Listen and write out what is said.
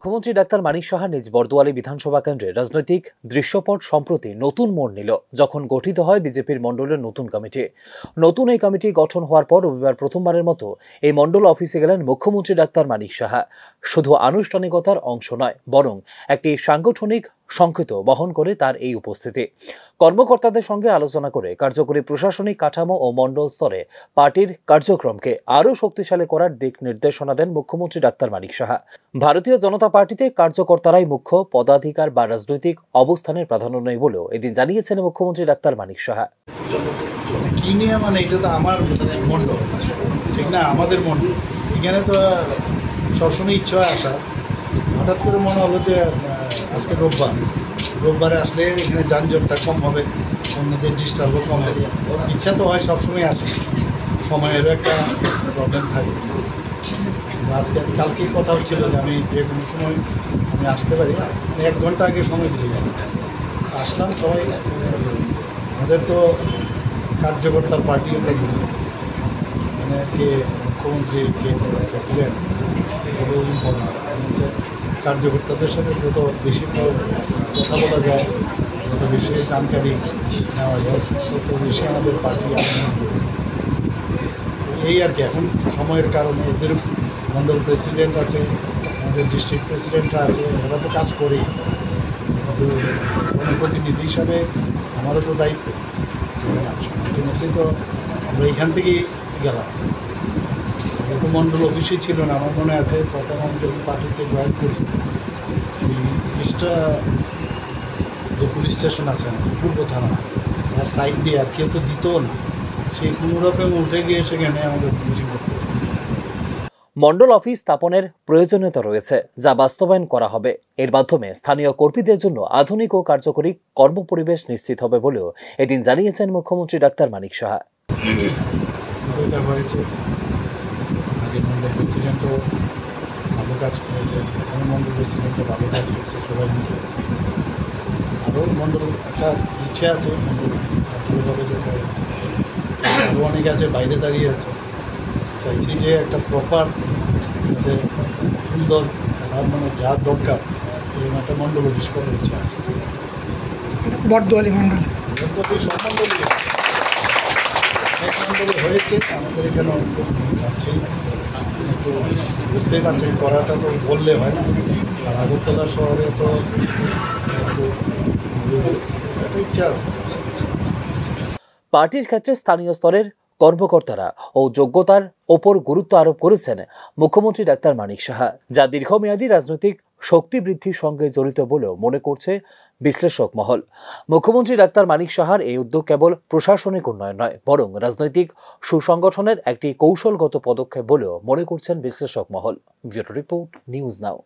মুখ্যমন্ত্রী ডাক্তার মানিক সাহা নিজ বরদোয়ালী বিধানসভা কেন্দ্রে রাজনৈতিক দৃশ্যপট সম্প্রতি নতুন মোড় নিল যখন গঠিত হয় বিজেপির মণ্ডলের নতুন কমিটি। নতুন এই কমিটি গঠন হওয়ার পর রবিবার প্রথমবারের মতো এই মণ্ডল অফিসে গেলেন মুখ্যমন্ত্রী ডাক্তার মানিক সাহা। শুধু আনুষ্ঠানিকতার অংশ নয়, বরং একটি সাংগঠনিক সংকেত বহন করে তার এই উপস্থিতি। কর্মকর্তাদের সঙ্গে আলোচনা করে কার্যকরী প্রশাসনিক কাঠামো ও মণ্ডল স্তরে পার্টির কার্যক্রমকে আরও শক্তিশালী করার দিক নির্দেশনা দেন মুখ্যমন্ত্রী ডাক্তার মানিক সাহা। ভারতীয় জনতা পার্টিতে কার্যকর্তারাই মুখ্য পদাধিকার বা রাজনৈতিক অবস্থানের প্রাধান্য নেই বলেও এদিন জানিয়েছেন মুখ্যমন্ত্রী ডাক্তার মানিক সাহা। কি নিয়ে মানে এটা তো আমার মণ্ডল, ঠিক না? আমাদের মণ্ডল এখানে তো সবসময় ইচ্ছা হয় আসা। হঠাৎ করে মনে হলো যে আজকে রোববারে আসলে এখানে যানজটটা কম হবে, অন্যদের ডিস্টার্বও কম হবে। ইচ্ছা তো হয় সবসময় আসে, সময়েরও একটা প্রবলেম থাকে। আজকে কালকেই কথা হচ্ছিল যে আমি যে কোনো সময় আমি আসতে পারি, 1 ঘন্টা আগে সময় দিলে যাই। আসলাম সবাই। আমাদের তো কার্যকর্তার পার্টি মানে কে মুখ্যমন্ত্রী, কে প্রেসিডেন্ট, এগুলো ইম্পর্টেন্ট। কার্যকর্তাদের সাথে যত বেশি কথা বলা যায়, যত বেশি জানকারি নেওয়া যায়, তত বেশি আমাদের পার্টি এই আর কি। এখন সময়ের কারণে এদের মণ্ডল প্রেসিডেন্ট আছে, আমাদের ডিস্ট্রিক্ট প্রেসিডেন্টরা আছে, ওরা তো কাজ করেই। প্রতিনিধি হিসাবে আমারও তো দায়িত্ব। আলটিমেটলি তো আমরা এখান থেকেই গেলাম। তো মণ্ডল অফিসই ছিল না। আমার মনে আছে প্রথম আমি যখন পার্টিতে জয়েন করি, পুলিশটা যে পুলিশ স্টেশন আছে পূর্ব থানা, তার সাইড দিয়ে আর কেউ তো দিতও না, সেই কোনো রকম উঠে গিয়ে সেখানে আমাদের মিটিং করতে। মণ্ডল অফিস স্থাপনের প্রয়োজনীয়তা রয়েছে, যা বাস্তবায়ন করা হবে। এর মাধ্যমে স্থানীয় কর্মীদের জন্য আধুনিক ও কার্যকরী কর্মপরিবেশ নিশ্চিত হবে বলেও এদিন জানিয়েছেন মুখ্যমন্ত্রী ডাক্তার মানিক সাহা। এটা হয়েছে, আগে মণ্ডল প্রেসিডেন্টও ভালো কাজ করেছে, এখন মণ্ডল প্রেসিডেন্টও ভালো কাজ করছে। সবাই মিলে আরও মণ্ডল একটা ইচ্ছে আছে, মণ্ডল ভালোভাবে যেতে হবে। আরও অনেকে আছে বাইরে দাঁড়িয়ে আছে, চাইছি যে একটা প্রপার যাতে সুন্দর মানে যা দরকার এরকম একটা মণ্ডল অফিস করার ইচ্ছা আছে। বরদোয়ালী মণ্ডল সব মণ্ডলই হয়েছে আমাদের এখানে যাচ্ছি। কিন্তু বুঝতেই পারছেন, করাটা তো বললে হয় না। আর আগরতলা শহরে তো একটা ইচ্ছা আছে। পার্টির ক্ষেত্রে স্থানীয় স্তরের কর্মকর্তারা ও যোগ্যতার ওপর গুরুত্ব আরোপ করেছেন মুখ্যমন্ত্রী ডাক্তার মানিক সাহা, যা দীর্ঘমেয়াদী রাজনৈতিক শক্তি বৃদ্ধির সঙ্গে জড়িত বলেও মনে করছে বিশ্লেষক মহল। মুখ্যমন্ত্রী ডাক্তার মানিক সাহার এই উদ্যোগ কেবল প্রশাসনিক উন্নয়ন নয়, বরং রাজনৈতিক সুসংগঠনের একটি কৌশলগত পদক্ষেপ বলেও মনে করছেন বিশ্লেষক মহল। Bureau report, news now.